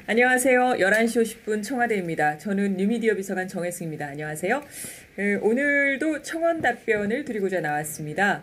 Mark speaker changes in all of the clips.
Speaker 1: 안녕하세요. 11시 50분 청와대입니다. 저는 뉴미디어 비서관 정혜승입니다. 안녕하세요. 오늘도 청원 답변을 드리고자 나왔습니다.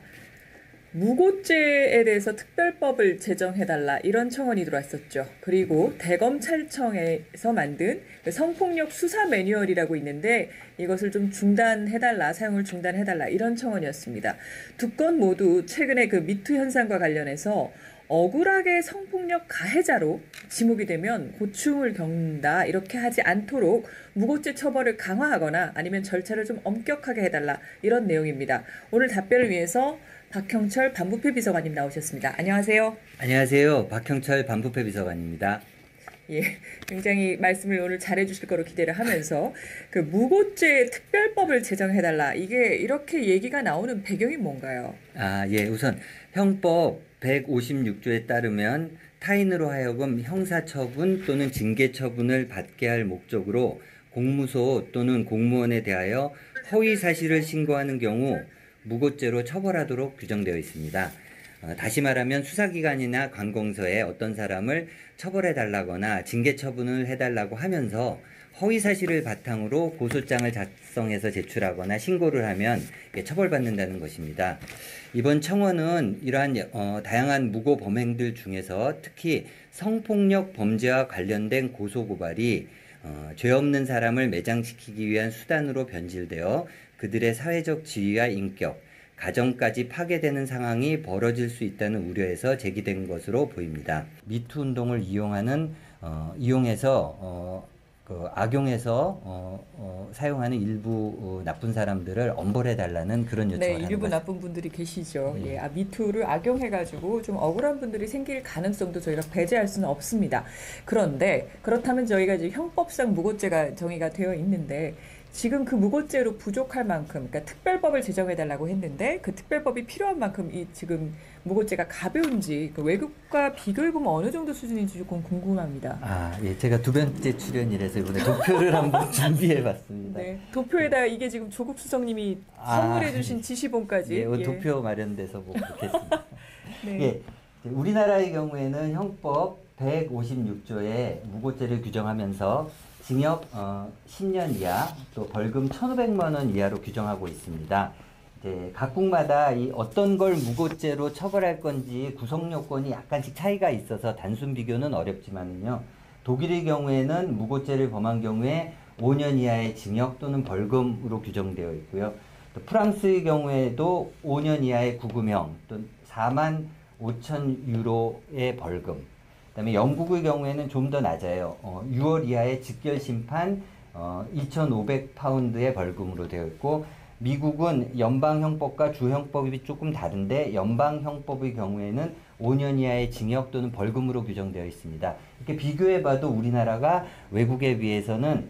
Speaker 1: 무고죄에 대해서 특별법을 제정해달라 이런 청원이 들어왔었죠. 그리고 대검찰청에서 만든 성폭력 수사 매뉴얼이라고 있는데 이것을 좀 중단해달라, 사용을 중단해달라 이런 청원이었습니다. 두 건 모두 최근에 그 미투 현상과 관련해서 억울하게 성폭력 가해자로 지목이 되면 고충을 겪는다 이렇게 하지 않도록 무고죄 처벌을 강화하거나 아니면 절차를 좀 엄격하게 해달라 이런 내용입니다. 오늘 답변을 위해서 박형철 반부패 비서관님 나오셨습니다. 안녕하세요.
Speaker 2: 안녕하세요. 박형철 반부패 비서관입니다.
Speaker 1: 예, 굉장히 말씀을 오늘 잘해 주실 거로 기대를 하면서 그 무고죄 특별법을 제정해달라 이게 이렇게 얘기가 나오는 배경이 뭔가요?
Speaker 2: 예. 우선 형법 156조에 따르면 타인으로 하여금 형사처분 또는 징계처분을 받게 할 목적으로 공무소 또는 공무원에 대하여 허위 사실을 신고하는 경우 무고죄로 처벌하도록 규정되어 있습니다. 다시 말하면 수사기관이나 관공서에 어떤 사람을 처벌해달라거나 징계처분을 해달라고 하면서 허위사실을 바탕으로 고소장을 작성해서 제출하거나 신고를 하면 처벌받는다는 것입니다. 이번 청원은 이러한 다양한 무고 범행들 중에서 특히 성폭력 범죄와 관련된 고소고발이 죄 없는 사람을 매장시키기 위한 수단으로 변질되어 그들의 사회적 지위와 인격, 가정까지 파괴되는 상황이 벌어질 수 있다는 우려에서 제기된 것으로 보입니다. 미투 운동을 이용해서 악용해서 사용하는 일부 나쁜 사람들을 엄벌해달라는 그런 요청을 하는
Speaker 1: 일부
Speaker 2: 것입니다.
Speaker 1: 나쁜 분들이 계시죠. 미투를 악용해가지고 좀 억울한 분들이 생길 가능성도 저희가 배제할 수는 없습니다. 그런데 그렇다면 저희가 이제 형법상 무고죄가 정의가 되어 있는데 지금 그 무고죄로 부족할 만큼, 그러니까 특별법을 제정해달라고 했는데 그 특별법이 필요한 만큼 이 지금 무고죄가 가벼운지 그 외국과 비교해보면 어느 정도 수준인지 조금 궁금합니다.
Speaker 2: 예. 제가 두 번째 출연이라서 이번에 도표를 한번 준비해봤습니다.
Speaker 1: 네, 도표에다 이게 지금 조국 수석님이 선물해주신 지시본까지.
Speaker 2: 예, 도표 마련돼서 뭐 그렇겠습니다.
Speaker 1: 네.
Speaker 2: 예, 우리나라의 경우에는 형법 156조에 무고죄를 규정하면서 징역 10년 이하 또 벌금 1,500만 원 이하로 규정하고 있습니다. 이제 각국마다 이 어떤 걸 무고죄로 처벌할 건지 구성 요건이 약간씩 차이가 있어서 단순 비교는 어렵지만요. 독일의 경우에는 무고죄를 범한 경우에 5년 이하의 징역 또는 벌금으로 규정되어 있고요. 또 프랑스의 경우에도 5년 이하의 구금형 또 4만 5천 유로의 벌금. 그다음에 영국의 경우에는 좀 더 낮아요. 6월 이하의 직결 심판 2,500파운드의 벌금으로 되어 있고 미국은 연방형법과 주형법이 조금 다른데 연방형법의 경우에는 5년 이하의 징역 또는 벌금으로 규정되어 있습니다. 이렇게 비교해봐도 우리나라가 외국에 비해서는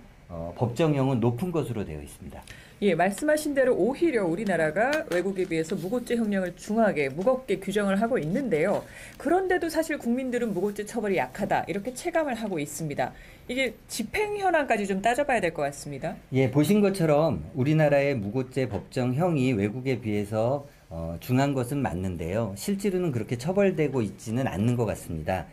Speaker 2: 법정형은 높은 것으로 되어 있습니다.
Speaker 1: 예, 말씀하신 대로 오히려 우리나라가 외국에 비해서 무고죄 형량을 중하게 무겁게 규정을 하고 있는데요. 그런데도 사실 국민들은 무고죄 처벌이 약하다 이렇게 체감을 하고 있습니다. 이게 집행 현황까지 좀 따져봐야 될 것 같습니다.
Speaker 2: 예, 보신 것처럼 우리나라의 무고죄 법정형이 외국에 비해서 중한 것은 맞는데요. 실제로는 그렇게 처벌되고 있지는 않는 것 같습니다.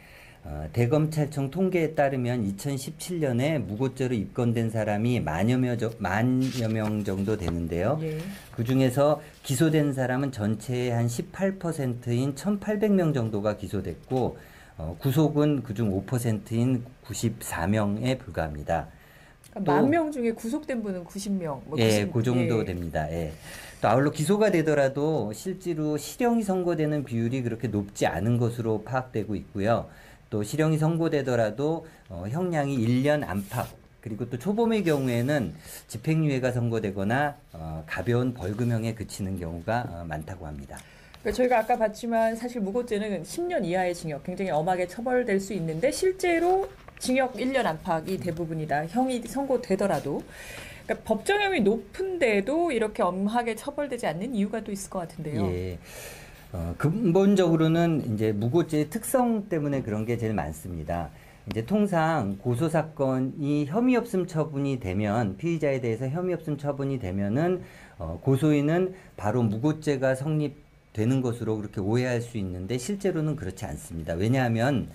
Speaker 2: 대검찰청 통계에 따르면 2017년에 무고죄로 입건된 사람이 만여 명 정도 되는데요.
Speaker 1: 예.
Speaker 2: 그 중에서 기소된 사람은 전체의 한 18%인 1,800명 정도가 기소됐고 구속은 그중 5%인 94명에 불과합니다.
Speaker 1: 그러니까 만 명 중에 구속된 분은 90명.
Speaker 2: 예, 그 정도 됩니다. 예. 또 아울러 기소가 되더라도 실제로 실형이 선고되는 비율이 그렇게 높지 않은 것으로 파악되고 있고요. 또 실형이 선고되더라도 형량이 1년 안팎 그리고 또 초범의 경우에는 집행유예가 선고되거나 가벼운 벌금형에 그치는 경우가 많다고 합니다.
Speaker 1: 그러니까 저희가 아까 봤지만 사실 무고죄는 10년 이하의 징역 굉장히 엄하게 처벌될 수 있는데 실제로 징역 1년 안팎이 대부분이다. 형이 선고되더라도. 그러니까 법정형이 높은데도 이렇게 엄하게 처벌되지 않는 이유가 또 있을 것 같은데요.
Speaker 2: 예. 근본적으로는 이제 무고죄의 특성 때문에 그런 게 제일 많습니다. 이제 통상 고소사건이 혐의 없음 처분이 되면 피의자에 대해서 혐의 없음 처분이 되면은 고소인은 바로 무고죄가 성립되는 것으로 그렇게 오해할 수 있는데 실제로는 그렇지 않습니다. 왜냐하면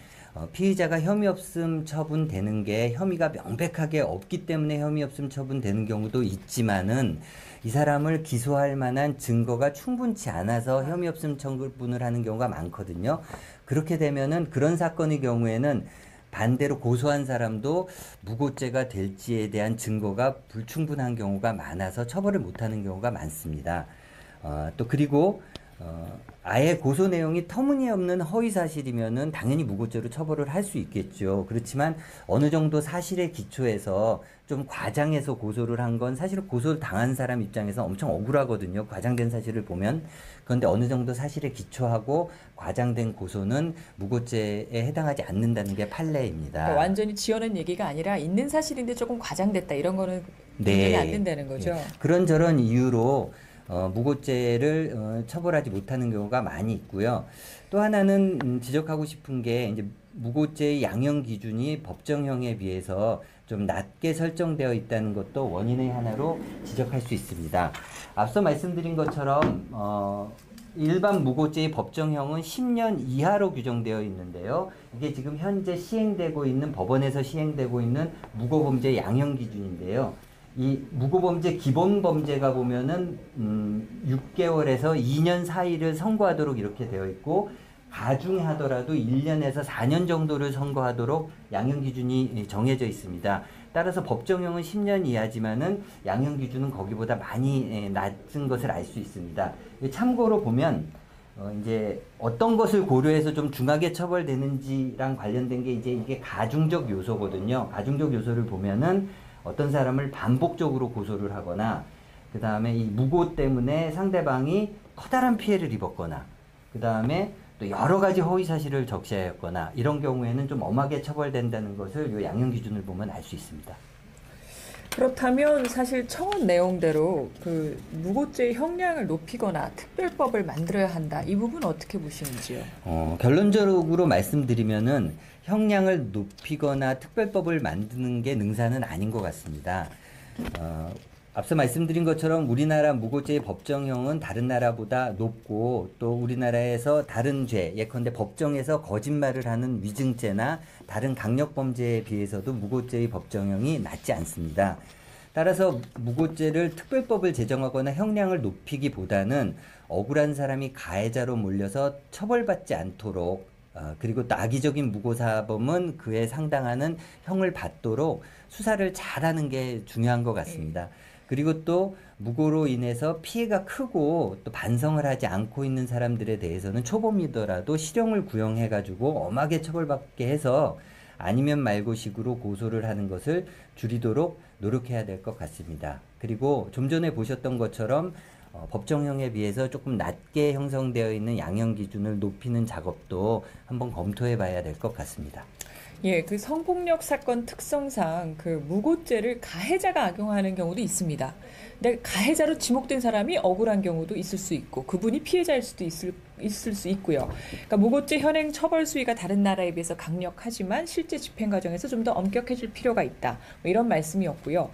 Speaker 2: 피의자가 혐의 없음 처분되는 게 혐의가 명백하게 없기 때문에 혐의 없음 처분되는 경우도 있지만은 이 사람을 기소할 만한 증거가 충분치 않아서 혐의 없음 처분을 하는 경우가 많거든요. 그렇게 되면은 그런 사건의 경우에는 반대로 고소한 사람도 무고죄가 될지에 대한 증거가 불충분한 경우가 많아서 처벌을 못하는 경우가 많습니다. 또 그리고 아예 고소 내용이 터무니없는 허위 사실이면은 당연히 무고죄로 처벌을 할 수 있겠죠. 그렇지만 어느 정도 사실에 기초해서 좀 과장해서 고소를 한 건 사실 고소를 당한 사람 입장에서 엄청 억울하거든요. 과장된 사실을 보면. 그런데 어느 정도 사실에 기초하고 과장된 고소는 무고죄에 해당하지 않는다는 게 판례입니다.
Speaker 1: 그러니까 완전히 지어낸 얘기가 아니라 있는 사실인데 조금 과장됐다 이런 거는 인정이 안 된다는 거죠.
Speaker 2: 네. 그런저런 이유로 무고죄를 처벌하지 못하는 경우가 많이 있고요. 또 하나는 지적하고 싶은 게 이제 무고죄의 양형 기준이 법정형에 비해서 좀 낮게 설정되어 있다는 것도 원인의 하나로 지적할 수 있습니다. 앞서 말씀드린 것처럼 일반 무고죄의 법정형은 10년 이하로 규정되어 있는데요. 이게 지금 현재 시행되고 있는 법원에서 시행되고 있는 무고범죄 양형 기준인데요. 이 무고범죄 기본범죄가 보면은 6개월에서 2년 사이를 선고하도록 이렇게 되어 있고 가중에 하더라도 1년에서 4년 정도를 선고하도록 양형 기준이 정해져 있습니다. 따라서 법정형은 10년 이하지만은 양형 기준은 거기보다 많이 낮은 것을 알 수 있습니다. 참고로 보면 이제 어떤 것을 고려해서 좀 중하게 처벌되는지랑 관련된 게 이제 이게 가중적 요소거든요. 가중적 요소를 보면은 어떤 사람을 반복적으로 고소를 하거나 그 다음에 이 무고 때문에 상대방이 커다란 피해를 입었거나 그 다음에 또 여러 가지 허위 사실을 적시하였거나 이런 경우에는 좀 엄하게 처벌된다는 것을 이 양형 기준을 보면 알 수 있습니다.
Speaker 1: 그렇다면 사실 청원 내용대로 그 무고죄의 형량을 높이거나 특별법을 만들어야 한다. 이 부분 어떻게 보시는지요?
Speaker 2: 결론적으로 말씀드리면은 형량을 높이거나 특별법을 만드는 게 능사는 아닌 것 같습니다. 앞서 말씀드린 것처럼 우리나라 무고죄의 법정형은 다른 나라보다 높고 또 우리나라에서 다른 죄, 예컨대 법정에서 거짓말을 하는 위증죄나 다른 강력범죄에 비해서도 무고죄의 법정형이 낮지 않습니다. 따라서 무고죄를 특별법을 제정하거나 형량을 높이기보다는 억울한 사람이 가해자로 몰려서 처벌받지 않도록 그리고 또 악의적인 무고사범은 그에 상당하는 형을 받도록 수사를 잘하는 게 중요한 것 같습니다. 그리고 또 무고로 인해서 피해가 크고 또 반성을 하지 않고 있는 사람들에 대해서는 초범이더라도 실형을 구형해가지고 엄하게 처벌받게 해서 아니면 말고 식으로 고소를 하는 것을 줄이도록 노력해야 될 것 같습니다. 그리고 좀 전에 보셨던 것처럼 법정형에 비해서 조금 낮게 형성되어 있는 양형 기준을 높이는 작업도 한번 검토해 봐야 될 것 같습니다.
Speaker 1: 예, 그 성폭력 사건 특성상 그 무고죄를 가해자가 악용하는 경우도 있습니다. 근데 가해자로 지목된 사람이 억울한 경우도 있을 수 있고 그분이 피해자일 수도 있을 수 있고요. 그러니까 무고죄 현행 처벌 수위가 다른 나라에 비해서 강력하지만 실제 집행 과정에서 좀 더 엄격해질 필요가 있다. 뭐 이런 말씀이었고요.